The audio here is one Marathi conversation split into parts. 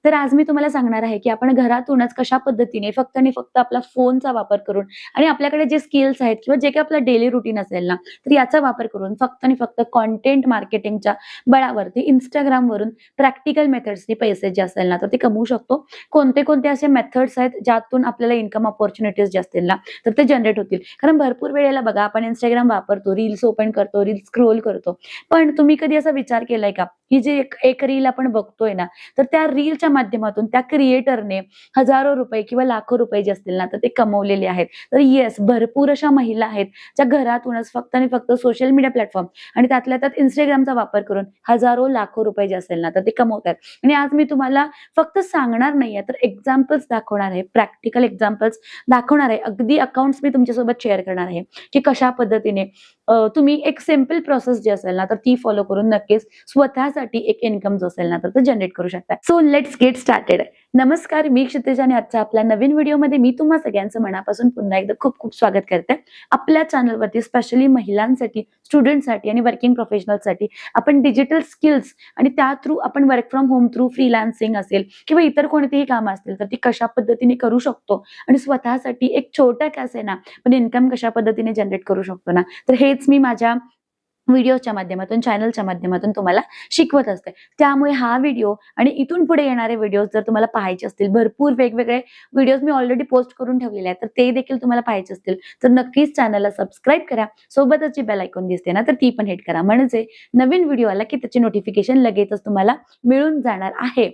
तर आज मी तुम्हाला सांगणार आहे, की आपण घरातूनच कशा पद्धतीने फक्त आणि फक्त आपला फोनचा वापर करून आणि आपल्याकडे जे स्किल्स आहेत किंवा जे काही आपलं डेली रुटीन असेल ना, तर याचा वापर करून फक्त आणि फक्त कंटेंट मार्केटिंगच्या बळावरती Instagramवरून प्रॅक्टिकल मेथड्सनी पैसे जे असेल ना, तर ते कमवू शकतो. कोणते-कोणते असे मेथड्स आहेत, ज्यातून आपल्याला इन्कम अपॉर्च्युनिटीज जे असतील ना, तर ते जनरेट होतील. कारण भरपूर वेळेला बघा आपण Instagram वापरतो, रील्स ओपन करतो, रील्स स्क्रोल करतो. पण तुम्ही कधी असा विचार केलाय का, की जे एक एक रील आपण बघतोय ना, तर त्या रीलच्या माध्यमातून त्या क्रिएटरने हजारो रुपये किंवा लाखो रुपये जे असतील ना, तर ते कमवलेले आहेत. तर येस, भरपूर अशा महिला आहेत, ज्या घरातूनच फक्त आणि फक्त सोशल मीडिया प्लॅटफॉर्म आणि त्यातल्या त्यात Instagramचा वापर करून हजारो, लाखो रुपये जे असेल ना, तर ते कमवतायत. आणि आज मी तुम्हाला फक्त सांगणार नाहीये, तर एक्झाम्पल्स दाखवणार आहे, प्रॅक्टिकल एक्झाम्पल्स दाखवणार आहे. अगदी अकाउंट्स मी तुमच्यासोबत शेअर करणार आहे, की कशा पद्धतीने तुम्ही एक सिंपल प्रोसेस जी असेल ना, तर ती फॉलो करून नक्कीच स्वतःसाठी एक इन्कम जो असेल ना, तर ते जनरेट करू शकता. So let's get started. नमस्कार, मी क्षितिजा आणि आजच्या आपल्या नवीन व्हिडिओमध्ये मी तुम्हा सगळ्यांचं मनापासून पुन्हा एकदा खूप खूप स्वागत करते. आपल्या चॅनलवरती स्पेशली महिलांसाठी, स्टुडंटसाठी आणि वर्किंग प्रोफेशनलसाठी आपण डिजिटल स्किल्स आणि त्या थ्रू आपण work from home through freelancing असेल किंवा इतर कोणतीही कामं असतील, तर ती कशा पद्धतीने करू शकतो आणि स्वतःसाठी एक छोटा का असेना पण इन्कम कशा पद्धतीने जनरेट करू शकतो ना, तर हेच मी माझ्या व्हिडिओच्या माध्यमातून, चॅनलच्या माध्यमातून तुम्हाला शिकवत असते. त्यामुळे हा व्हिडिओ आणि इथून पुढे येणारे व्हिडिओज जर तुम्हाला पाहायचे असतील, भरपूर वेगवेगळे व्हिडिओज मी ऑलरेडी पोस्ट करून ठेवलेले आहेत, तर ते देखील तुम्हाला पाहायचे असतील, तर नक्कीच चॅनलला सबस्क्राईब करा. सोबतच जी बेल आयकॉन दिसते ना, तर ती पण हिट करा. म्हणजे नवीन व्हिडिओ आला की त्याची नोटिफिकेशन लगेचच तुम्हाला मिळून जाणार आहे.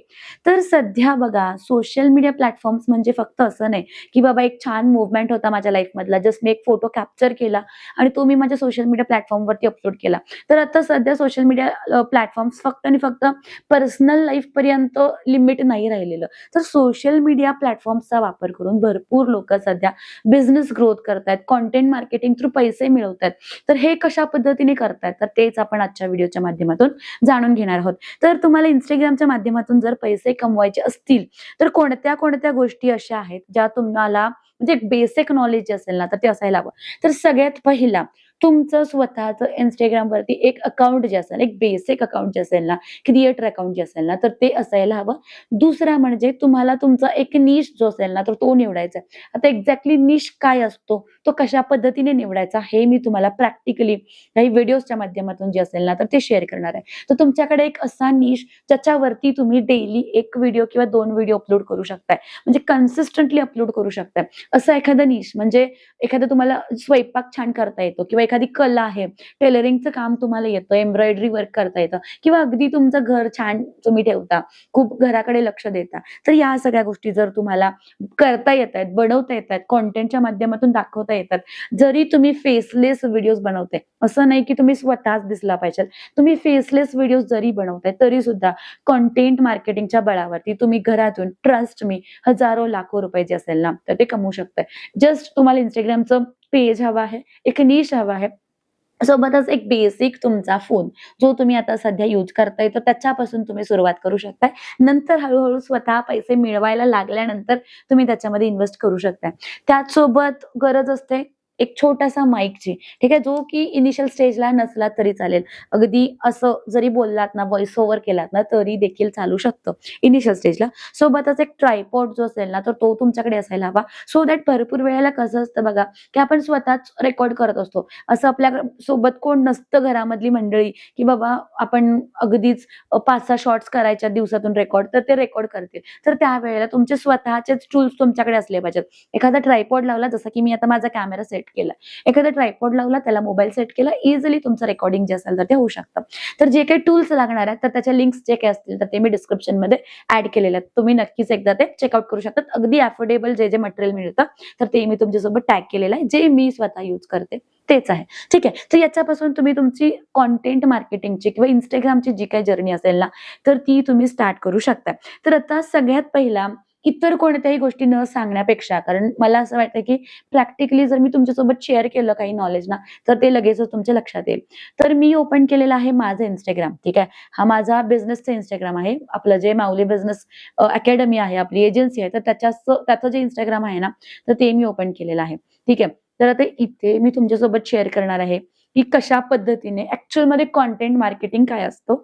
तर सध्या बघा, सोशल मीडिया प्लॅटफॉर्म्स म्हणजे फक्त असं नाही, की बाबा एक छान मूव्हमेंट होता माझ्या लाईफमधला, जस्ट मी एक फोटो कॅप्चर केला आणि तो मी माझ्या सोशल मीडिया प्लॅटफॉर्मवरती अपलोड केला. तर आता सध्या सोशल मीडिया प्लॅटफॉर्म्स फक्त आणि फक्त पर्सनल लाईफ पर्यंत लिमिट नाही राहिलेलं. तर सोशल मीडिया प्लॅटफॉर्म्सचा वापर करून भरपूर लोक सध्या बिझनेस ग्रोथ करतायत, कंटेंट मार्केटिंग थ्रू पैसे मिळवतायत. तर हे कशा पद्धतीने करतायत, तर तेच आपण आजच्या व्हिडिओच्या माध्यमातून जाणून घेणार आहोत. तर तुम्हाला Instagramच्या माध्यमातून जर पैसे कमवायचे असतील, तर कोणत्या कोणत्या गोष्टी अशा आहेत ज्या तुम्हाला म्हणजे एक बेसिक नॉलेज जे असेल ना, तर ते असायला हवं. तर सगळ्यात पहिला तुमचं स्वतःचं Instagramवरती एक अकाउंट जे असेल, एक बेसिक अकाउंट जे असेल ना, क्रिएटर अकाउंट जे असेल ना, तर ते असायला हवं. दुसरा म्हणजे तुम्हाला तुमचा एक निश जो असेल ना, तर तो निवडायचा आहे. आता एक्झॅक्टली निश काय असतो, तो कशा पद्धतीने निवडायचा, हे मी तुम्हाला प्रॅक्टिकली काही व्हिडिओजच्या माध्यमातून जे असेल ना, तर ते शेअर करणार आहे. तर तुमच्याकडे एक असा निश ज्याच्यावरती तुम्ही डेली एक व्हिडिओ किंवा 2 व्हिडिओ अपलोड करू शकताय. म्हणजे कन्सिस्टंटली अपलोड करू शकताय. असं एखादं निश म्हणजे एखादं तुम्हाला स्वयंपाक छान करता येतो किंवा एखादी कला आहे, टेलरिंगचं काम तुम्हाला येतं, एम्ब्रॉयडरी वर्क करता येतं किंवा अगदी तुमचं घर छान तुम्ही ठेवता, खूप घराकडे लक्ष देता. तर या सगळ्या गोष्टी जर तुम्हाला करता येतायत, बनवता येतायत, कंटेंटच्या माध्यमातून दाखवता येतात. जरी तुम्ही फेसलेस व्हिडिओज बनवताय, असं नाही की तुम्ही स्वतःच दिसला पाहिजे. तुम्ही फेसलेस व्हिडिओज जरी बनवताय, तरी सुद्धा कंटेंट मार्केटिंगच्या बळावरती तुम्ही घरातून ट्रस्ट मी हजारो, लाखो रुपये जे असेल ना, तर ते कमवू शकताय. जस्ट तुम्हाला Instagramचं पेज हवा आहे, एक निश हवा आहे. सोबतच एक बेसिक तुमचा फोन जो तुम्ही आता सध्या यूज करताय, तर त्याच्यापासून तुम्ही सुरुवात करू शकताय. नंतर हळू-हळू स्वतः पैसे मिळवायला लागल्यानंतर तुम्ही त्याच्यामध्ये इन्व्हेस्ट करू शकताय. त्याचसोबत गरज असते एक छोटासा माईकची, ठीक आहे, जो की इनिशियल स्टेजला नसला तरी चालेल. अगदी असं जरी बोललात ना, व्हॉइस ओव्हर केलात ना, तरी देखील चालू शकतं इनिशियल स्टेजला. सोबतच एक ट्रायपॉड जो असेल ना, तर तो तुमच्याकडे असायला हवा. सो दॅट भरपूर वेळेला कसं असतं बघा, की आपण स्वतःच रेकॉर्ड करत असतो. असं आपल्या सोबत कोण नसतं घरामधली मंडळी, की बाबा आपण अगदीच 5-6 शॉट्स करायच्या दिवसातून रेकॉर्ड, तर ते रेकॉर्ड करतील. तर त्यावेळेला तुमचे स्वतःचेच टूल्स तुमच्याकडे असले पाहिजेत. एखादा ट्रायपॉड लावला, जसं की मी आता माझा कॅमेरा सेट केला. एखादा ट्रायपॉड लावला, त्याला मोबाईल सेट केला, इझिली तुमचं रेकॉर्डिंग जे असेल तर ते होऊ शकतं. तर जे काही टूल्स लागणार आहेत, तर त्याच्या लिंक्स जे काही असतील, तर ते मी डिस्क्रिप्शनमध्ये ॲड केलेले आहेत. तुम्ही नक्कीच एकदा ते चेकआउट करू शकता. अगदी अफोर्डेबल जे मटेरियल मिळतं, तर ते मी तुमच्यासोबत टॅग केलेलं आहे. जे मी स्वतः यूज करते तेच आहे. ठीक आहे. तर याच्यापासून तुम्ही तुमची कंटेंट मार्केटिंगची किंवा Instagramची जी काही जर्नी असेल ना, तर ती तुम्ही स्टार्ट करू शकता. तर आता सगळ्यात पहिला इतर कोणत्याही गोष्टी न सांगण्यापेक्षा, कारण मला असं वाटतं की प्रॅक्टिकली जर मी तुमच्यासोबत शेअर केलं काही नॉलेज ना, तर ते लगेचच तुमच्या लक्षात येईल. तर मी ओपन केलेलं आहे माझं Instagram, ठीक आहे. हा माझा बिझनेसचा Instagram आहे. आपलं जे माऊली बिझनेस अकॅडमी आहे, आपली एजन्सी आहे, तर त्याचं जे Instagram आहे ना, तर ते मी ओपन केलेलं आहे. ठीक आहे. तर आता इथे मी तुमच्यासोबत शेअर करणार आहे, की कशा पद्धतीने ॲक्चुअलमध्ये कंटेंट मार्केटिंग काय असतं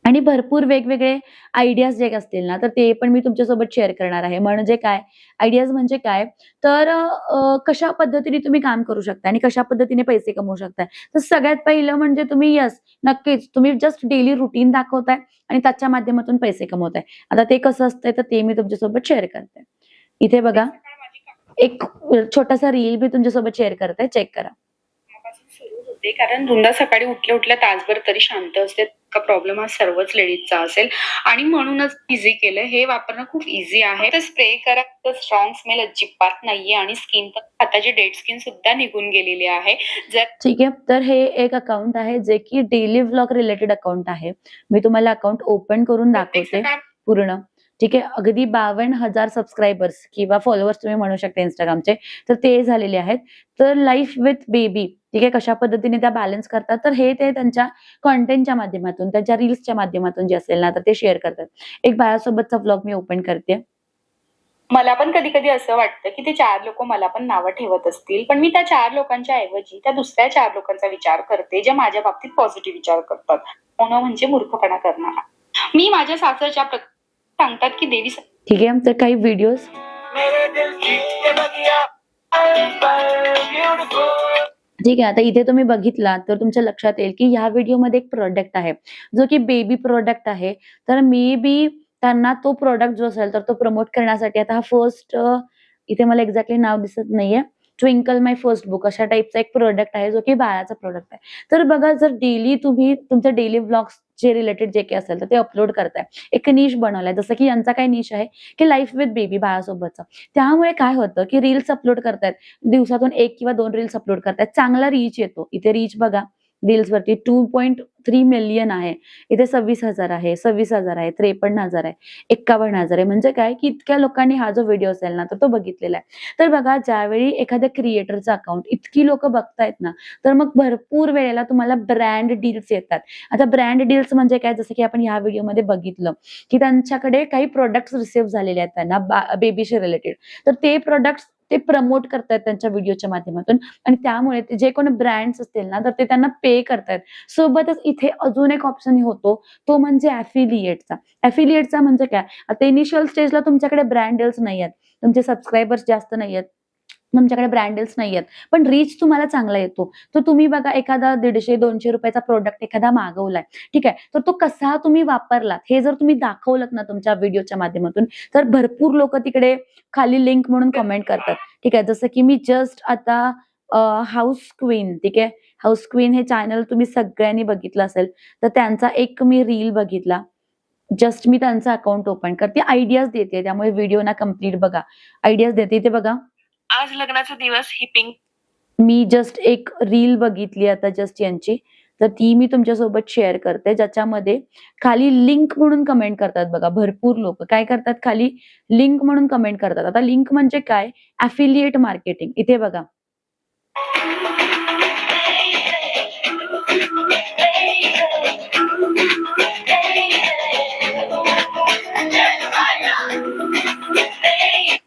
आणि भरपूर वेगवेगळे आयडियाज जे असतील ना, तर ते पण मी तुमच्यासोबत शेअर करणार आहे. म्हणजे काय, आयडियाज म्हणजे काय, तर कशा पद्धतीने तुम्ही काम करू शकता आणि कशा पद्धतीने पैसे कमवू शकता. तर सगळ्यात पहिलं म्हणजे तुम्ही नक्कीच तुम्ही जस्ट डेली रुटीन दाखवताय आणि त्याच्या माध्यमातून पैसे कमवताय. आता ते कसं असतंय, तर ते मी तुमच्यासोबत शेअर करते. इथे बघा, एक छोटासा रील मी तुमच्यासोबत शेअर करते, चेक करा. सुरू होते, कारण धुंदा सकाळी उठल्या उठल्या तासभर तरी शांत असते. का प्रॉब्लेम हा सर्वच लेडीजचा असेल आणि म्हणूनच इझी केलं. हे वापरणं खूप इझी आहे. तर स्प्रे करा, तर स्ट्रॉंग स्मेल अजिबात नाहीये आणि स्किन पण हाताची डेड स्किन सुद्धा निघून गेलेली आहे. जर ठीक आहे, तर हे एक अकाउंट आहे जे की डेली व्लॉग रिलेटेड अकाउंट आहे. मी तुम्हाला अकाउंट ओपन करून दाखवते पूर्ण. ठीक आहे, अगदी 52,000 सबस्क्रायबर्स किंवा फॉलोअर्स तुम्ही म्हणू शकता Instagramचे, तर ते झालेले आहेत. तर लाईफ विथ बेबी, ठीक आहे, कशा पद्धतीने त्या बॅलन्स करतात, तर हे ते त्यांच्या कंटेंटच्या माध्यमातून, त्यांच्या रील्सच्या माध्यमातून जे असेल ना, तर ते शेअर करतात. एक बाळासोबतचा व्लॉग मी ओपन करते. मला पण कधी कधी असं वाटतं की ते 4 लोक मला पण नावं ठेवत असतील, पण मी त्या 4 लोकांच्या ऐवजी त्या दुसऱ्या 4 लोकांचा विचार करते, जे माझ्या बाबतीत पॉझिटिव्ह विचार करतात. होणं म्हणजे मूर्खपणा करणार. मी माझ्या सासरच्या सांगतात की देवी ठीक आहे, तर काही व्हिडिओज ठीक आहे. आता इथे तुम्ही बघितलात तर तुमच्या लक्षात येईल की ह्या व्हिडिओमध्ये एक प्रॉडक्ट आहे, जो की बेबी प्रॉडक्ट आहे. तर मे बी त्यांना तो प्रॉडक्ट जो असेल तर तो प्रमोट करण्यासाठी आता हा फर्स्ट इथे मला एक्झॅक्टली नाव दिसत नाहीये. ट्विंकल माय फर्स्ट बुक अशा टाईपचा एक प्रॉडक्ट आहे, जो की बाळाचा प्रॉडक्ट आहे. तर बघा, जर डेली तुम्ही तुमचं डेली व्लॉग्स जे रिलेटेड जे काही असेल तर ते अपलोड करताय. एक निश बनवलाय, जसं की यांचा काय निश आहे की लाईफ विथ बेबी बाळासोबतचा. त्यामुळे काय होतं की रील्स अपलोड करतायत. दिवसातून 1 किंवा 2 रील्स अपलोड करतायत. चांगला रीच येतो. इथे रीच बघा, रील्सवरती 2.3 मिलियन आहे. इथे 26,000 आहे, 26,000 आहे, 53,000 आहे, 51,000 आहे. म्हणजे काय की इतक्या लोकांनी हा जो व्हिडिओ असेल ना, तर तो बघितलेला आहे. तर बघा, ज्यावेळी एखाद्या क्रिएटरचं अकाउंट इतकी लोकं बघतायत ना, तर मग भरपूर वेळेला तुम्हाला ब्रँड डील्स येतात. आता ब्रँड डील्स म्हणजे काय, जसं की आपण ह्या व्हिडिओमध्ये बघितलं की त्यांच्याकडे काही प्रॉडक्ट्स रिसीव्ह झालेले आहेत त्यांना बेबीशी रिलेटेड. तर ते प्रॉडक्ट्स ते प्रमोट करतायत त्यांच्या व्हिडिओच्या माध्यमातून आणि त्यामुळे ते जे कोणी ब्रँड्स असतील ना, तर ते त्यांना पे करतायत. सोबतच इथे अजून एक ऑप्शन होतो, तो म्हणजे ॲफिलिएटचा. ॲफिलिएटचा म्हणजे काय, आता इनिशियल स्टेजला तुमच्याकडे ब्रँड डील्स नाहीयेत, तुमचे सबस्क्रायबर्स जास्त नाहीयेत, तुमच्याकडे ब्रँड डील्स नाहीयेत, पण रीच तुम्हाला चांगला येतो. तर तुम्ही बघा, एखादा ₹150-200 चा प्रॉडक्ट एखादा मागवलाय, ठीक आहे. तर तो कसा तुम्ही वापरलात हे जर तुम्ही दाखवलत ना तुमच्या व्हिडिओच्या माध्यमातून, तर भरपूर लोकं तिकडे खाली लिंक म्हणून कमेंट करतात. ठीक आहे. जसं की मी जस्ट आता हाऊस क्वीन, ठीक आहे. हाऊस क्वीन हे चॅनल तुम्ही सगळ्यांनी बघितलं असेल. तर त्यांचा एक मी रील बघितला. जस्ट मी त्यांचा अकाउंट ओपन करते. आयडियाज देते. त्यामुळे व्हिडिओ ना कंप्लीट बघा. आयडियाज देते. इथे बघा. आज लग्नाचा दिवस ही पिंक. मी जस्ट एक रील बघितली आता जस्ट यांची. तर ती मी तुमच्यासोबत शेअर करते, ज्याच्यामध्ये खाली लिंक म्हणून कमेंट करतात बघा भरपूर लोकं. काय करतात, खाली लिंक म्हणून कमेंट करतात. आता लिंक म्हणजे काय, ॲफिलिएट मार्केटिंग. इथे बघा.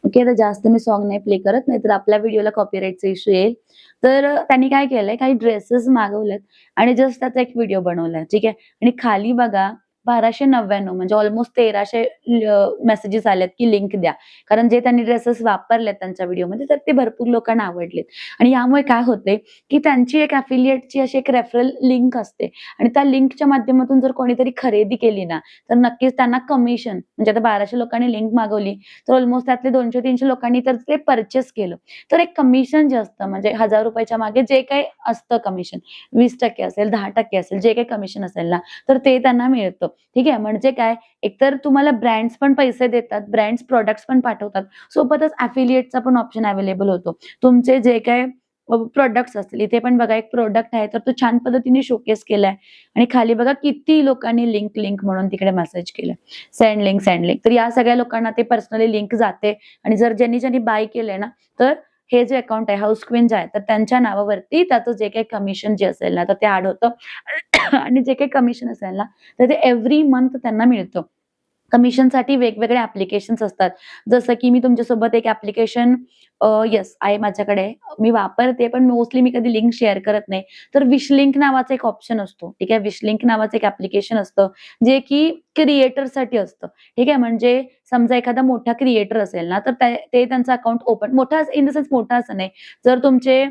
ओके, तर जास्त मी सॉन्ग नाही प्ले करत, नाहीतर आपल्या व्हिडिओला कॉपीराईटचा इश्यू येईल. तर त्यांनी काय केलंय, काही ड्रेसेस मागवलेत आणि जस्ट त्याचा एक व्हिडिओ बनवलाय, ठीक आहे. आणि खाली बघा 1299 म्हणजे ऑलमोस्ट 1300 मेसेजेस आलेत की लिंक द्या. कारण जे त्यांनी ड्रेसेस वापरलेत त्यांच्या व्हिडिओमध्ये, तर ते भरपूर लोकांना आवडलेत. आणि यामुळे काय होते की त्यांची एक ॲफिलिएटची अशी एक रेफरल लिंक असते आणि त्या लिंकच्या माध्यमातून जर कोणीतरी खरेदी केली ना, तर नक्कीच त्यांना कमिशन, म्हणजे आता 1200 लोकांनी लिंक मागवली, तर ऑलमोस्ट त्यातले 200-300 लोकांनी तर ते पर्चेस केलं. तर एक कमिशन जे असतं, म्हणजे ₹1000 मागे जे काही असतं कमिशन, 20% असेल, 10% असेल, जे काही कमिशन असेल ना, तर ते त्यांना मिळतं. ठीक आहे. म्हणजे काय, एकतर तुम्हाला ब्रँड्स पण पैसे देतात, ब्रँड्स प्रॉडक्ट्स पण पाठवतात. सोबतच ॲफिलिएटचा पण ऑप्शन अवेलेबल होतो. तुमचे जे काही प्रॉडक्ट्स असतील, इथे पण बघा एक प्रॉडक्ट आहे, तर तो छान पद्धतीने शोकेस केलाय आणि खाली बघा किती लोकांनी लिंक लिंक म्हणून तिकडे मेसेज केलं, सेंड लिंक, सेंड लिंक. तर या सगळ्या लोकांना ते पर्सनली लिंक जाते आणि जर ज्यांनी बाय केलंय ना, तर हे जे अकाउंट आहे हाऊस क्वीन जे आहे, तर त्यांच्या नावावरती त्याचं जे काही कमिशन जे असेल ना, तर ते ऍड होतं आणि जे काही कमिशन असेल ना, तर ते एव्हरी मंथ त्यांना मिळतं. कमिशनसाठी वेगवेगळे ऍप्लिकेशन्स असतात. जसं की मी तुमच्यासोबत एक ऍप्लिकेशन येस आहे माझ्याकडे. मी वापरते पण मोस्टली मी कधी लिंक शेअर करत नाही. तर विशलिंक नावाचा एक ऑप्शन असतो. ठीक आहे. विशलिंक नावाचं एक ऍप्लिकेशन असतं, जे की क्रिएटरसाठी असतं. ठीक आहे. म्हणजे समजा एखादा मोठा क्रिएटर असेल ना, तर ते त्यांचं अकाउंट ओपन मोठा इन द सेन्स मोठा असं नाही. जर तुमचे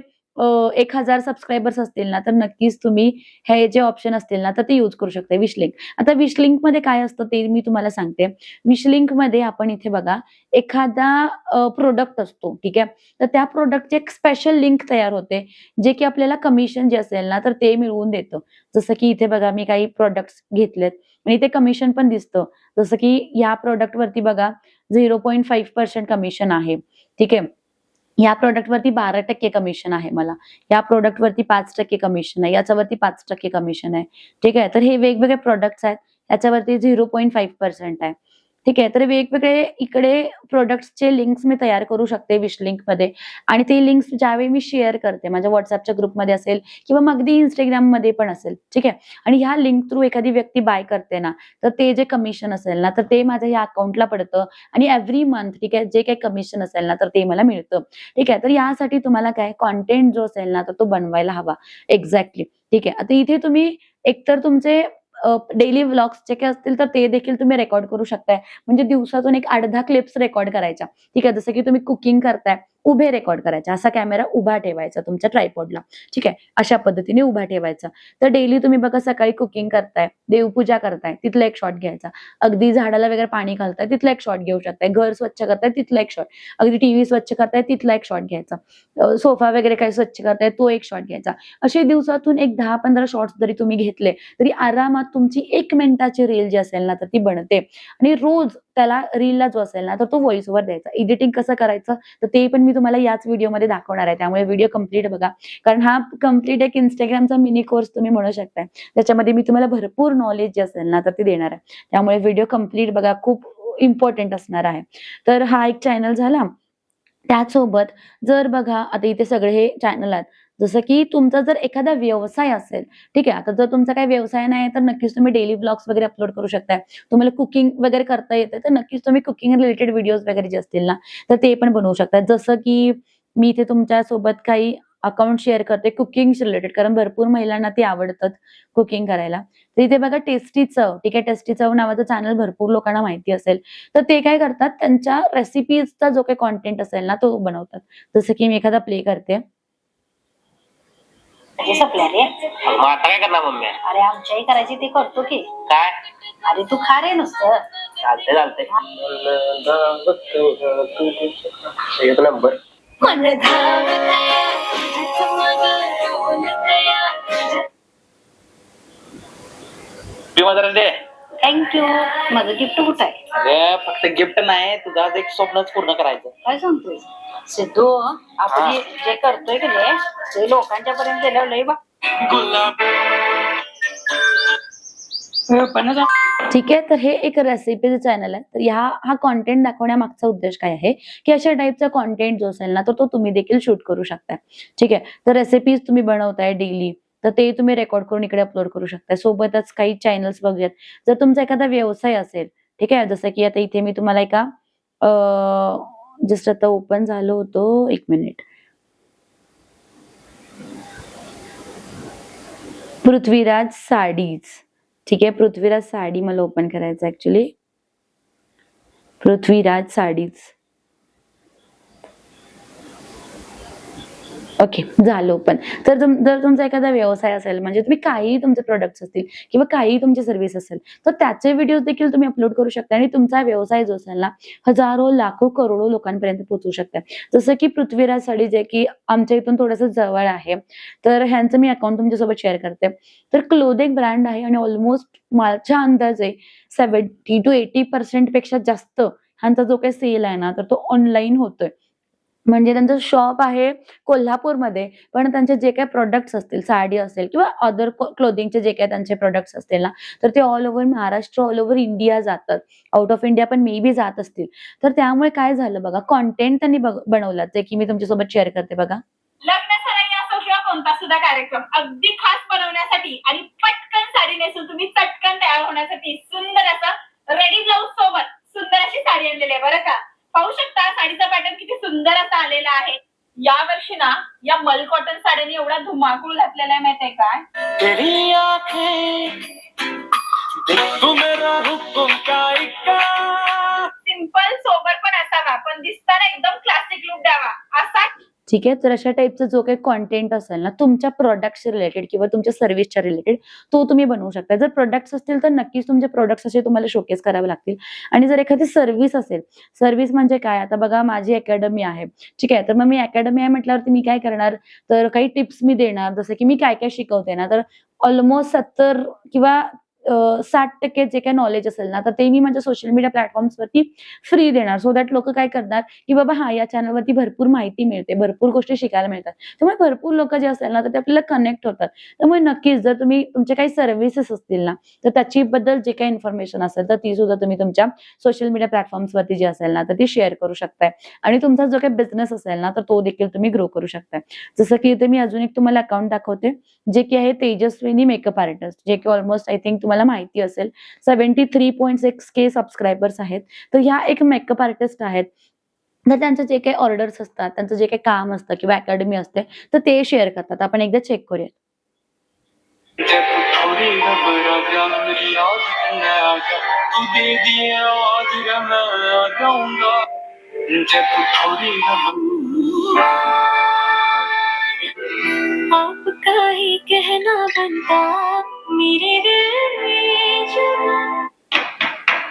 1000 सबस्क्रायबर्स असतील ना, तर नक्कीच तुम्ही हे जे ऑप्शन असतील ना, तर ते यूज करू शकता विशलिंक. आता विशलिंकमध्ये काय असतं ते मी तुम्हाला सांगते. विशलिंकमध्ये आपण इथे बघा एखादा प्रॉडक्ट असतो. ठीक आहे. तर त्या प्रॉडक्टची एक स्पेशल लिंक तयार होते, जे की आपल्याला कमिशन जे असेल ना, तर ते मिळवून देतं. जसं की इथे बघा मी काही प्रॉडक्ट्स घेतलेत आणि इथे कमिशन पण दिसतं. जसं की या प्रॉडक्टवरती बघा 0.5% कमिशन आहे. ठीक आहे. या प्रॉडक्टवरती 12% कमिशन आहे मला. या प्रॉडक्टवरती 5% कमिशन आहे. याच्यावरती 5% कमिशन आहे. ठीक आहे. तर हे वेगवेगळे प्रॉडक्ट्स आहेत. याच्यावरती 0.5% आहे. ठीक आहे. तर वेगवेगळे इकडे प्रॉडक्ट्सचे लिंक्स मी तयार करू शकते विशलिंकमध्ये आणि ते लिंक्स ज्यावेळी मी शेअर करते माझ्या WhatsAppच्या ग्रुपमध्ये असेल किंवा मग अगदी Instagramमध्ये पण असेल. ठीक आहे. आणि ह्या लिंक थ्रू एखादी व्यक्ती बाय करते ना, तर ते जे कमिशन असेल ना, तर ते माझ्या या अकाउंटला पडतं आणि एव्हरी मंथ ठीक आहे, जे काही कमिशन असेल ना, तर ते मला मिळतं. ठीक आहे. तर यासाठी तुम्हाला काय कंटेंट जो असेल ना, तर तो बनवायला हवा. एक्झॅक्टली. ठीक आहे. आता इथे तुम्ही एकतर तुमचे डेली व्लॉग्स जे काही असतील तर ते देखील तुम्ही रेकॉर्ड करू शकताय. म्हणजे दिवसातून एक 8-10 क्लिप्स रेकॉर्ड करायच्या. ठीक आहे. जसं की तुम्ही कुकिंग करताय, उभे रेकॉर्ड करायचे. असा कॅमेरा उभा ठेवायचा तुमच्या ट्रायपॉडला. ठीक आहे. अशा पद्धतीने उभा ठेवायचा. तर डेली तुम्ही बघा सकाळी कुकिंग करताय, देवपूजा करताय, तिथला एक शॉट घ्यायचा. अगदी झाडाला वगैरे पाणी घालताय, तिथला एक शॉट घेऊ शकताय. घर स्वच्छ करताय, तिथला एक शॉट. अगदी टीव्ही स्वच्छ करताय, तिथला एक शॉट घ्यायचा. सोफा वगैरे काही स्वच्छ करताय, तो एक शॉट घ्यायचा. असे दिवसातून एक 10-15 शॉट्स जरी तुम्ही घेतले, तरी आरामात तुमची 1 मिनिटाची रील जी असेल ना, तर ती बनते आणि रोज त्याला रीलला जो असेल ना, तर तो व्हॉईस ओव्हर द्यायचा. एडिटिंग कसं करायचं, तर ते पण मी तुम्हाला याच व्हिडिओमध्ये दाखवणार आहे. त्यामुळे व्हिडिओ कंप्लीट बघा. कारण हा कंप्लीट एक Instagramचा मिनी कोर्स तुम्ही म्हणू शकताय. त्याच्यामध्ये मी तुम्हाला भरपूर नॉलेज जे असेल ना, तर ते देणार आहे. त्यामुळे व्हिडिओ कंप्लीट बघा. खूप इम्पोर्टंट असणार आहे. तर हा एक चॅनल झाला. त्याचसोबत जर बघा आता इथे सगळे हे चॅनल आहेत. जसं की तुमचा जर एखादा व्यवसाय असेल, ठीक आहे. आता जर तुमचा काही व्यवसाय नाही तर नक्कीच तुम्ही डेली ब्लॉग्स वगैरे अपलोड करू शकताय. तुम्हाला कुकिंग वगैरे करता येते तर नक्कीच तुम्ही कुकिंग रिलेटेड व्हिडिओज वगैरे जे असतील ना, तर ते पण बनवू शकता. जसं की मी इथे तुमच्यासोबत काही अकाउंट शेअर करते कुकिंग्स रिलेटेड कारण भरपूर महिलांना ते आवडतात कुकिंग करायला. तर इथे बघा टेस्टी चव, ठीक आहे. टेस्टी चव नावाचं चॅनल भरपूर लोकांना माहिती असेल. तर ते काय करतात त्यांच्या रेसिपीजचा जो काही कंटेंट असेल ना, तो बनवतात. जसं की मी एखादा प्ले करते. हे संपल्या रे. मग आता काय करणार मम्मी? अरे आमच्याही करायची ते करतो की. काय? अरे तू खा रे नुसतं. चालतंय चालतंय. एक नंबर. जरा दे. थँक्यू. माझं गिफ्ट कुठं आहे? अरे फक्त गिफ्ट नाही तुझं आज एक स्वप्नच पूर्ण करायचं. काय सांगतोय सिद्धू? आपण हा. जे करतोय की नाही ते लोकांच्या पर्यंत गेल्यावर लय बा. ठीक आहे. तर हे एक रेसिपीचं चॅनल आहे. तर हा कंटेंट दाखवण्यामागचा उद्देश काय आहे, की अशा टाईपचा कंटेंट जो असेल ना, तर तो तुम्ही देखील शूट करू शकताय. ठीक आहे. तर रेसिपीज तुम्ही बनवताय डेली, तर ते तुम्ही रेकॉर्ड करून इकडे अपलोड करू शकताय. सोबतच काही चॅनल्स बघूयात. जर तुमचा एखादा व्यवसाय असेल, ठीक आहे. जसं की आता इथे मी तुम्हाला एका जस्ट आता ओपन झालं होतं. 1 मिनिट. पृथ्वीराज साडीज. ठीक आहे. पृथ्वीराज साडी मला ओपन करायचं ऍक्च्युली. पृथ्वीराज साडीज. ओके झालं ओपन. तर जर तुमचा एखादा व्यवसाय असेल म्हणजे तुम्ही काहीही तुमचे प्रोडक्ट्स असतील किंवा काहीही तुमची सर्व्हिस असेल तर त्याचे व्हिडिओज देखील तुम्ही अपलोड करू शकता आणि तुमचा व्यवसाय जो असेल ना हजारो लाखो करोडो लोकांपर्यंत पोहोचू शकता. जसं की पृथ्वीराज साडी जे की आमच्या इथून थोडंसं जवळ आहे. तर ह्यांचं मी अकाउंट तुमच्यासोबत शेअर करते. तर क्लोथिंग ब्रँड आहे आणि ऑलमोस्ट माझ्या अंदाजे 70 to 80% पेक्षा जास्त ह्यांचा जो काही सेल आहे ना तर तो ऑनलाईन होतोय. म्हणजे त्यांचं शॉप आहे कोल्हापूरमध्ये, पण त्यांचे जे काही प्रॉडक्ट्स असतील, साडी असेल किंवा अदर क्लोथिंगचे जे काही त्यांचे प्रॉडक्ट्स असतील ना, तर ते all over Maharashtra, all over India जातात. आउट ऑफ इंडिया पण मे बी जात असतील. तर त्यामुळे काय झालं बघा, कंटेंट त्यांनी बनवलं, जे की मी तुमच्यासोबत शेअर करते बघा. लग्न सराई असो किंवा कोणता सुद्धा कार्यक्रम अगदी खास बनवण्यासाठी आणि पटकन साडी नेसून तुम्ही चटकन तयार होण्यासाठी सुंदर असं रेडी ब्लाऊज सोबत सुंदर अशी साडी आणलेली आहे बरं का. पाहू शकता साडीचा पॅटर्न किती सुंदर असा आलेला आहे. या वर्षी ना या मल कॉटन साड्यांनी एवढा धुमाकूळ घातलेला आहे माहितीये काय. तेरी आंखें देख तू मेरा हुक्म का सिंपल सोबर पण असावा पण दिसताना एकदम क्लासिक लुक द्यावा असा. ठीक आहे. तर अशा टाईपचा जो काही कॉन्टेंट असेल ना तुमच्या प्रोडक्टशी रिलेटेड किंवा तुमच्या सर्व्हिसच्या रिलेटेड तो तुम्ही बनवू शकता. जर प्रोडक्ट्स असतील तर नक्कीच तुमचे प्रोडक्ट्स असे तुम्हाला शोकेस करावे लागतील. आणि जर एखादी सर्व्हिस असेल, सर्व्हिस म्हणजे काय, आता बघा माझी अकॅडमी आहे, ठीक आहे, तर मग मी अकॅडमी आहे म्हटल्यावरती मी काय करणार, तर काही टिप्स मी देणार, जसं की मी काय काय शिकवते ना, तर ऑलमोस्ट 70 किंवा 60% जे काही नॉलेज असेल ना तर ते मी माझ्या सोशल मीडिया प्लॅटफॉर्म्सवरती फ्री देणार. सो दॅट लोक काय करणार की बाबा हा या चॅनलवरती भरपूर माहिती मिळते, भरपूर गोष्टी शिकायला मिळतात. त्यामुळे भरपूर लोक जे असतील ना तर ते आपल्याला कनेक्ट होतात. त्यामुळे नक्कीच जर तुम्ही तुमचे काही सर्व्हिसेस असतील ना तर त्याची बद्दल जे काही इन्फॉर्मेशन असेल तर ती सुद्धा तुम्ही तुमच्या सोशल मीडिया प्लॅटफॉर्म्सवरती जी असेल ना तर ती शेअर करू शकताय. आणि तुमचा जो काही बिझनेस असेल ना तर तो देखील तुम्ही ग्रो करू शकताय. जसं की इथे मी अजून एक तुम्हाला अकाउंट दाखवते जे की आहे तेजस्विनी मेकअप आर्टिस्ट, जे की ऑलमोस्ट आय थिंक तुम्हाला माहिती असेल 73.6K सबस्क्रायबर्स आहेत. तर ह्या एक मेकअप आर्टिस्ट आहेत. तर त्यांचं जे काही ऑर्डर्स असतात, त्यांचं जे काही काम असतं किंवा अकॅडमी असते तर ते शेअर करतात. आपण एकदा चेक करूया. जब थोड़ी घबरा जा मेरी याद करने आ जा तू दे दिए आज रे मैं आ जाऊंगा जब थोड़ी घबरा आपका ही कहना बनता मेरे दिल में जमा.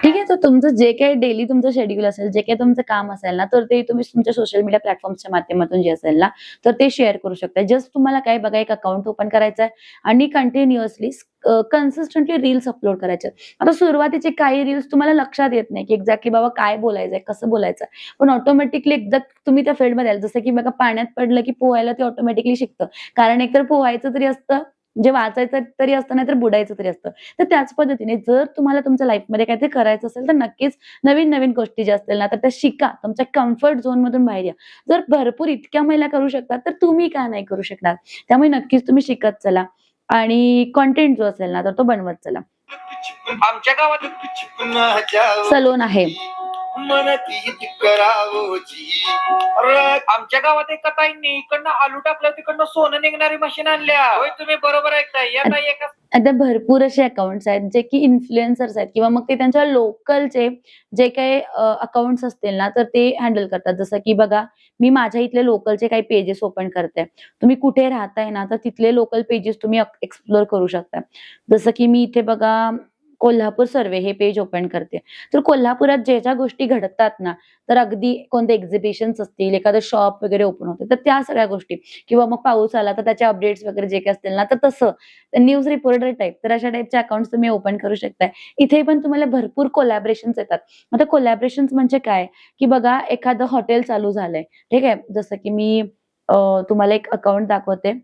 ठीक आहे. तर तुमचं जे काही डेली तुमचं शेड्यूल असेल, जे काही तुमचं काम असेल ना तर ते तुम्ही तुमच्या सोशल मीडिया प्लॅटफॉर्मच्या माध्यमातून जे असेल ना तर ते शेअर करू शकता. जस्ट तुम्हाला काय बघा एक अकाउंट ओपन करायचं आहे आणि कंटिन्युअसली कन्सिस्टंटली रील्स अपलोड करायचे. आता सुरुवातीचे काही रील्स तुम्हाला लक्षात येत नाही की एक्झॅक्टली बाबा काय बोलायचंय, कसं बोलायचं, पण ऑटोमॅटिकली एकदा तुम्ही त्या फील्डमध्ये आले, जसं की बघा पाण्यात पडलं की पोहायला ते ऑटोमॅटिकली शिकतं. कारण एकतर पोहायचं तरी असतं, जे वाचायचं तरी असतं, नाही तर बुडायचं तरी असतं. तर त्याच पद्धतीने जर तुम्हाला तुमच्या लाईफमध्ये काहीतरी करायचं असेल तर नक्कीच नवीन नवीन गोष्टी ज्या असतील ना तर त्या शिका, तुमच्या कम्फर्ट झोन मधून बाहेर या. जर भरपूर इतक्या महिला करू शकतात तर तुम्ही का नाही करू शकणार. त्यामुळे नक्कीच तुम्ही शिकत चला आणि कॉन्टेंट जो असेल ना तर तो बनवत चला. आमच्या गावात सलोन आहे. आमच्या गावात एका ताईंनी इकडनं आलू टाकलं तिकडनं सोनं निघणारी मशीन आणल्या. होय तुम्ही बरोबर ऐकताय. या ताई एका आता भरपूर असे अकाउंट्स आहेत जे की इन्फ्लुएन्सर्स आहेत किंवा मग ते त्यांच्या लोकलचे जे काही अकाउंट्स असतील ना तर ते हँडल करतात. जसं की बघा मी माझ्या इथले लोकलचे काही पेजेस ओपन करते. तुम्ही कुठे राहताय ना तर तिथले लोकल पेजेस तुम्ही एक्सप्लोर करू शकता. जसं की मी इथे बघा कोल्हापूर सर्वे हे पेज ओपन करते. तर कोल्हापुरात ज्या ज्या गोष्टी घडतात ना तर अगदी कोणते एक्झिबिशन्स असतील, एखादं शॉप वगैरे ओपन होते तर त्या सगळ्या गोष्टी किंवा मग पाऊस आला तर त्याचे अपडेट्स वगैरे जे काही असतील ना तर तसं न्यूज रिपोर्टर टाईप तर अशा टाईपचे अकाउंट्स तुम्ही ओपन करू शकताय. इथे पण तुम्हाला भरपूर कोलॅबरेशन्स येतात. आता कोलॅबरेशन्स म्हणजे काय की बघा एखादं हॉटेल चालू झालंय, ठीक आहे, जसं की मी तुम्हाला एक अकाउंट दाखवते.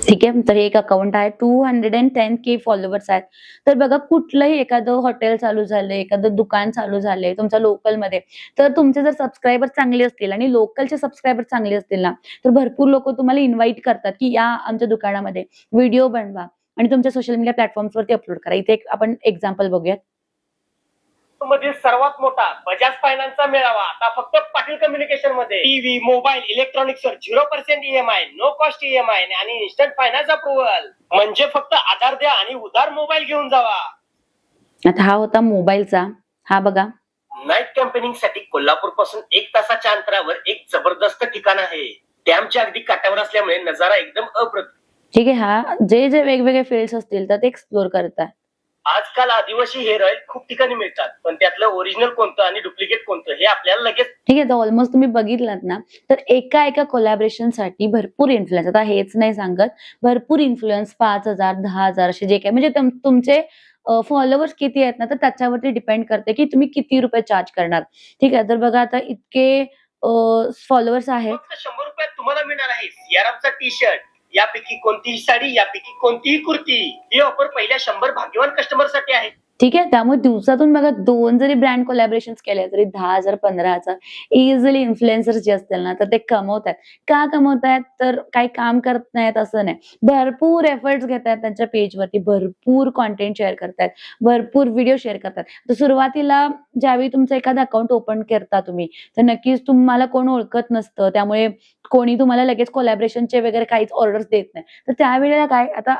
ठीक आहे. तर हे एक अकाउंट आहे, 210K फॉलोअर्स आहेत. तर बघा कुठलंही एखादं हॉटेल चालू झालंय, एखादं दुकान चालू झालंय तुमच्या लोकलमध्ये, तर तुमचे जर सबस्क्रायबर चांगले असतील आणि लोकलचे सबस्क्रायबर चांगले असतील ना तर भरपूर लोक तुम्हाला इन्व्हाइट करतात की या आमच्या दुकानामध्ये व्हिडिओ बनवा आणि तुमच्या सोशल मीडिया प्लॅटफॉर्म्सवरती अपलोड करा. इथे एक आपण एक्झाम्पल बघूयात. मधील सर्वात मोठा बजाज फायनान्सचा मेळावा आता फक्त पाटील कम्युनिकेशन मध्ये. टीव्ही, मोबाईल, इलेक्ट्रॉनिक्सवर 0% EMI, नो कॉस्ट EMI आणि इन्स्टंट फायनान्स अप्रुव्हल. म्हणजे फक्त आधार द्या आणि उधार मोबाईल घेऊन जावा. आता हा होता मोबाईलचा. हा बघा नाईट कॅम्पेनिंग साठी कोल्हापूर पासून 1 तासाच्या अंतरावर एक जबरदस्त ठिकाण आहे. डॅमच्या अगदी काठावर असल्यामुळे नजारा एकदम अप्रतिम. ठीक आहे. हा जे जे वेगवेगळे फील्ड्स असतील तर ते एक्सप्लोर करतात. आजकाल आदिवासी हेअर ऑइल खूप ठिकाणी मिळतात पण त्यातलं ओरिजिनल कोणतं आणि डुप्लिकेट कोणतं हे आपल्याला लगेच. ठीक आहे. तर ऑलमोस्ट तुम्ही बघितलात ना तर एका कोलॅबरेशन साठी भरपूर इन्फ्लुएन्स, आता हेच नाही सांगत, भरपूर इन्फ्लुएन्स 5,000 10,000 असे जे काही म्हणजे तुमचे फॉलोअर्स किती आहेत ना तर त्याच्यावरती डिपेंड करते की तुम्ही किती रुपये चार्ज करणार. ठीक आहे. तर बघा आता इतके फॉलोअर्स आहेत. फक्त 100 रुपयात तुम्हाला मिळणार आहे सियारामचा टी शर्ट, यापैकी कोणतीही साडी, यापैकी कोणतीही कुर्ती. ही ऑफर पहिल्या 100 भाग्यवान कस्टमर साठी आहे. ठीक आहे. त्यामुळे दिवसातून बघा 2 जरी ब्रँड कोलॅबोरेशन्स केले तरी 10,000 15,000 इझिली इन्फ्लुएन्सर्स जे असतील ना तर ते कमवतायत. का कमवतायत? तर काही काम करत नाहीत असं नाही. भरपूर एफर्ट्स घेतायत त्यांच्या पेजवरती, भरपूर कंटेंट शेअर करतायत, भरपूर व्हिडिओ शेअर करतात. तर सुरुवातीला ज्यावेळी तुमचं एखादं अकाउंट ओपन करता तुम्ही, तर नक्कीच तुम्हाला कोण ओळखत नसतं. त्यामुळे कोणी तुम्हाला लगेच कोलॅबोरेशनचे वगैरे काहीच ऑर्डर्स देत नाही. तर त्यावेळेला काय आता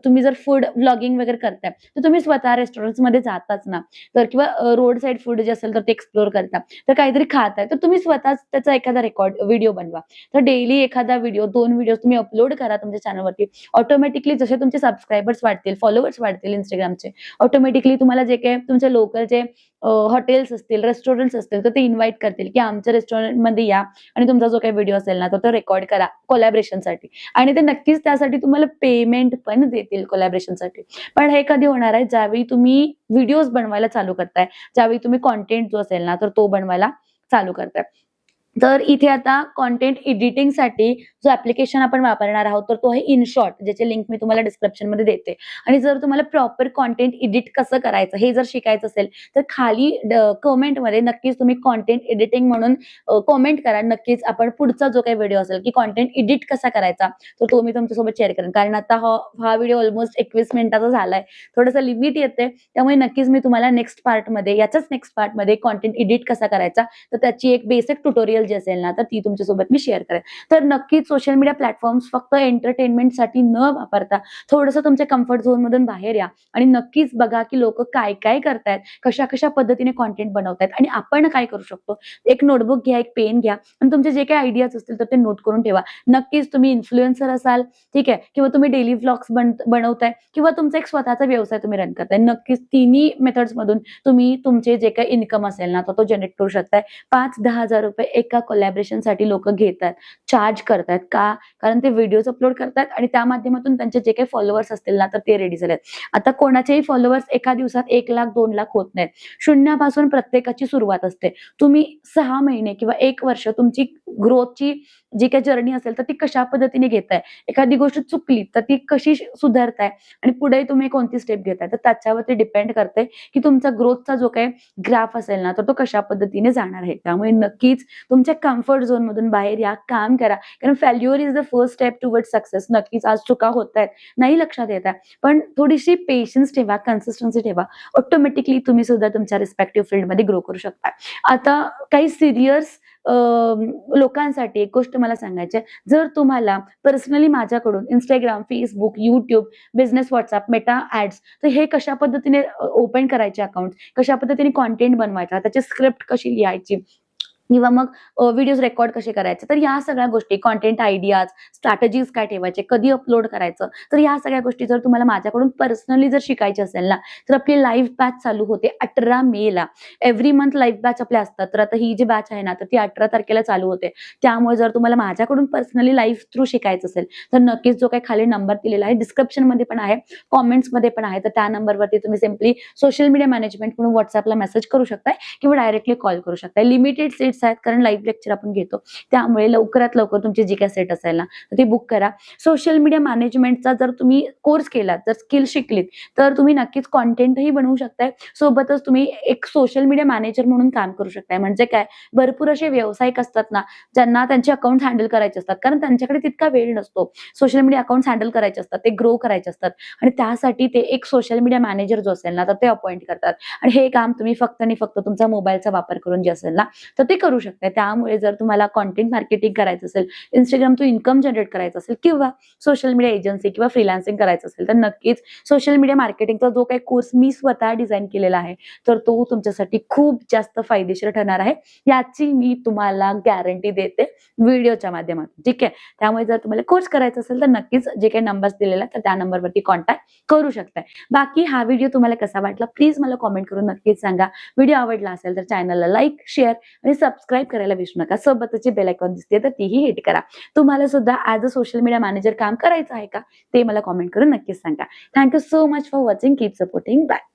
तुम्ही जर फूड व्लॉगिंग वगैरे करताय, तर तुम्ही स्वतः रेस्टॉरंट्समध्ये जाताच ना, तर किंवा रोड साइड फूड जे असेल तर ते एक्सप्लोर करता. तर काहीतरी खाताय, तर तुम्ही स्वतःच त्याचा एखादा व्हिडिओ बनवा. तर डेली एखादा व्हिडिओ, 2 व्हिडिओ तुम्ही अपलोड करा तुमच्या चॅनलवरती. ऑटोमॅटिकली जसे तुमचे सबस्क्रायबर्स वाढतील, फॉलोअर्स वाढतील Instagramचे, ऑटोमॅटिकली तुम्हाला जे काही तुमच्या लोकलचे हॉटेल्स असतील, रेस्टॉरंट्स असतील, तर ते इन्व्हाईट करतील, की आमच्या रेस्टॉरंटमध्ये या आणि तुमचा जो काही व्हिडिओ असेल ना, तो रेकॉर्ड करा कोलॅबोरेशनसाठी. आणि ते नक्कीच त्यासाठी तुम्हाला पेमेंट पण देतील कोलॅबोरेशनसाठी. पण हे कधी होणार आहे? ज्यावेळी तुम्ही व्हिडिओज बनवायला चालू करताय, ज्यावेळी तुम्ही कंटेंट जो असेल ना, तर तो बनवायला चालू करताय. तर इथे आता कंटेंट एडिटिंगसाठी जो ऍप्लिकेशन आपण वापरणार आहोत, तर तो आहे InShot, ज्याची लिंक मी तुम्हाला डिस्क्रिप्शनमध्ये देते. आणि जर तुम्हाला प्रॉपर कंटेंट एडिट कसं करायचं हे जर शिकायचं असेल, तर खाली कमेंटमध्ये नक्कीच तुम्ही कंटेंट एडिटिंग म्हणून कमेंट करा. नक्कीच आपण पुढचा जो काही व्हिडिओ असेल, की कंटेंट एडिट कसा करायचा, तर तो मी तुमच्यासोबत शेअर करेन. कारण आता हा व्हिडिओ ऑलमोस्ट 21 मिनिटाचा झालाय. थोडंसं लिमिट येते. त्यामुळे नक्कीच मी तुम्हाला याच्याच नेक्स्ट पार्टमध्ये कंटेंट एडिट कसा करायचा, तर त्याची एक बेसिक ट्युटोरियल जी असेल ना, तर ती तुमच्यासोबत मी शेअर करेन. तर नक्कीच सोशल मीडिया प्लॅटफॉर्म्स फक्त एंटरटेनमेंटसाठी न वापरता थोडंसं तुमच्या कम्फर्ट झोन मधून बाहेर या आणि नक्कीच बघा की लोक काय काय करतायत, कशा कशा पद्धतीने कॉन्टेंट बनवतायत आणि आपण काय करू शकतो. एक नोटबुक घ्या, एक पेन घ्या आणि तुमचे जे काही आयडियाज असतील तर ते नोट करून ठेवा. नक्कीच तुम्ही इन्फ्लुएन्सर असाल, ठीक आहे, किंवा तुम्ही डेली व्लॉग्स बनवताय किंवा तुमचा एक स्वतःचा व्यवसाय तुम्ही रन करताय, नक्कीच तिन्ही मेथड्स मधून तुम्ही तुमचे जे काही इन्कम असेल ना, तो जनरेट करू शकताय. 5-10 हजार रुपये एका कोलॅबोरेशनसाठी लोक घेतात, चार्ज करतात. का? कारण ते व्हिडिओज अपलोड करतात आणि त्या माध्यमातून त्यांचे जे काही फॉलोअर्स असतील ना, तर ते रेडी झालेत. आता कोणाचेही फॉलोअर्स एका दिवसात 1 लाख 2 लाख होत नाहीत. शून्यापासून प्रत्येकाची सुरुवात असते. तुम्ही 6 महिने किंवा 1 वर्ष तुमची ग्रोथची जी काही जर्नी असेल तर ती कशा पद्धतीने घेताय, एखादी गोष्ट चुकली तर ती कशी सुधारताय आणि पुढे तुम्ही कोणती स्टेप घेताय, तर त्याच्यावरती डिपेंड करते की तुमचा ग्रोथचा जो काही ग्राफ असेल ना, तर तो कशा पद्धतीने जाणार आहे. त्यामुळे नक्कीच तुमच्या कम्फर्ट झोन मधून बाहेर या, काम करा. कारण failure is the first step toward success. नक्कीच आज चुका होत आहेत, नाही लक्षात येत आहे, पण थोडीशी पेशन्स ठेवा, कन्सिस्टन्सी ठेवा. ऑटोमॅटिकली तुम्ही सुद्धा तुमच्या रिस्पेक्टिव्ह फील्डमध्ये ग्रो करू शकता. आता काही सिरियस लोकांसाठी एक गोष्ट मला सांगायची आहे. जर तुम्हाला पर्सनली माझ्याकडून Instagram, Facebook, YouTube, business WhatsApp, Meta ads, तर हे कशा पद्धतीने ओपन करायचे अकाउंट, कशा पद्धतीने कॉन्टेंट बनवायचा, त्याची स्क्रिप्ट कशी लिहायची किंवा मग व्हिडिओज रेकॉर्ड कसे करायचे, तर या सगळ्या गोष्टी, कॉन्टेंट आयडियाज, स्ट्रॅटेजीज काय ठेवायचे, कधी अपलोड करायचं, तर या सगळ्या गोष्टी जर तुम्हाला माझ्याकडून पर्सनली जर शिकायची असेल ना, तर आपली लाईव्ह बॅच चालू होते 18 मेला. एव्हरी मंथ लाईव्ह बॅच आपल्या असतात. तर आता ही जी बॅच आहे ना, तर ती 18 तारखेला चालू होते. त्यामुळे जर तुम्हाला माझ्याकडून पर्सनली लाईव्ह थ्रू शिकायचं असेल, तर नक्कीच जो काही खाली नंबर दिलेला आहे, डिस्क्रिप्शन मध्ये पण आहे, कॉमेंट्स मध्ये पण आहे, तर त्या नंबरवरती तुम्ही सिम्पली सोशल मीडिया मॅनेजमेंट म्हणून व्हॉट्सअपला मेसेज करू शकताय किंवा डायरेक्टली कॉल करू शकताय. लिमिटेड सीट्स आहेत, कारण लाईव्ह लेक्चर आपण घेतो. त्यामुळे लवकरात लवकर तुमची जी काही सेट असेल ना, तर ती बुक करा. सोशल मीडिया मॅनेजमेंटचा जर तुम्ही कोर्स केला, जर स्किल शिकलीत, तर तुम्ही नक्कीच कॉन्टेंटही बनवू शकताय. सोबतच तुम्ही एक सोशल मीडिया मॅनेजर म्हणून काम करू शकताय. म्हणजे काय, भरपूर असे व्यावसायिक असतात ना, ज्यांना त्यांचे अकाउंट हँडल करायचे असतात, कारण त्यांच्याकडे तितका वेळ नसतो. सोशल मीडिया अकाउंट हँडल करायचे असतात, ते ग्रो करायचे असतात आणि त्यासाठी ते एक सोशल मीडिया मॅनेजर जो असेल ना, तर ते अपॉइंट करतात. आणि हे काम तुम्ही फक्त आणि फक्त तुमचा मोबाईलचा वापर करून जे असेल ना, तर ते करू शकताय. त्यामुळे जर तुम्हाला कॉन्टेंट मार्केटिंग करायचं असेल, Instagram टू इन्कम जनरेट करायचं असेल किंवा सोशल मीडिया एजन्सी किंवा फ्रीलान्सिंग करायचं असेल, तर नक्कीच सोशल मीडिया मार्केटिंगचा जो काही कोर्स मी स्वतः डिझाईन केलेला आहे, तर तो तुमच्यासाठी खूप जास्त फायदेशीर ठरणार आहे. याची मी तुम्हाला गॅरंटी देते व्हिडिओच्या माध्यमातून. ठीक आहे. त्यामुळे जर तुम्हाला कोर्स करायचा असेल, तर नक्कीच जे काही नंबर्स दिलेला आहे, तर त्या नंबरवरती कॉन्टॅक्ट करू शकताय. बाकी हा व्हिडिओ तुम्हाला कसा वाटला, प्लीज मला कॉमेंट करून नक्कीच सांगा. व्हिडिओ आवडला असेल तर चॅनलला लाईक, शेअर आणि सबस्क्राईब करायला विसरू नका. सोबतची बेल आयकॉन दिसते, तर तीही हिट करा. तुम्हाला सुद्धा as a social media manager काम करायचं आहे का, ते मला कॉमेंट करून नक्कीच सांगा. Thank you so much for watching. Keep supporting. Bye.